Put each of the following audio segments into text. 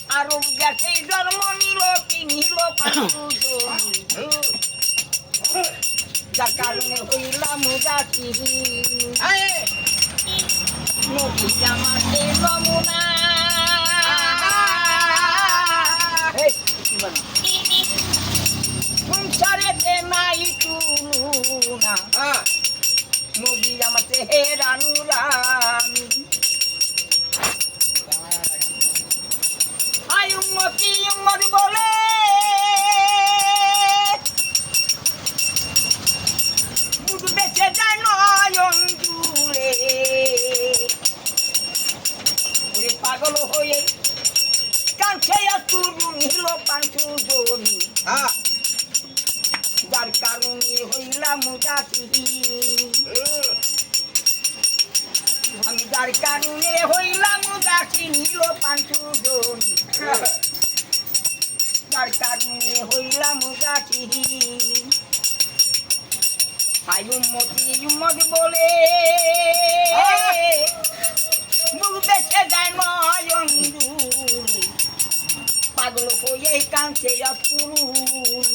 আরো দেশে জন্ম নিল কিনিল যার কারণে হইলাম উদাসী নবী আমাকে নমুনা সংসারেতে নাই তুলুনা নবী আমাকে হেরানুরানি আই উম্মতি উম্মত বলে বুঝু বেঁচে যায় নয়ন জুড়ে ওরে পাগল হয়ে কাছে তুরু নিল পাঁচু জনি যার কারণে হইলাম উদাসী আমি যার কারণে হইলাম উদাসী নিল পাঁচু জনি যার কারণে হইলাম উদাসী আই উম্মতি উম্মত বলে মুখ বেছে যায় নয়ন জুড়ে পাগল হয়ে কাঁদছে অপুরুষ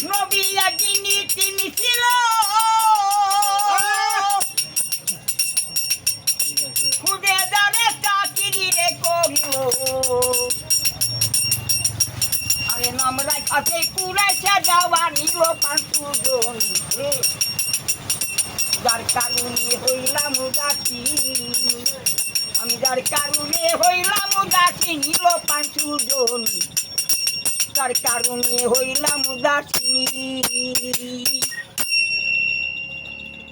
নবী একদিন তিনি ছিল খুদে দাঁড়ে চাকরি রে করিল আরে নাম রাখাতে কুড়াইছে যাওয়া নিল পাঁচু জন যার কারণে হইলাম উদাসী আমি যার কারণে হইলাম উদাসী নিল পাঁচু জন যার কারণে হইলাম উদাসী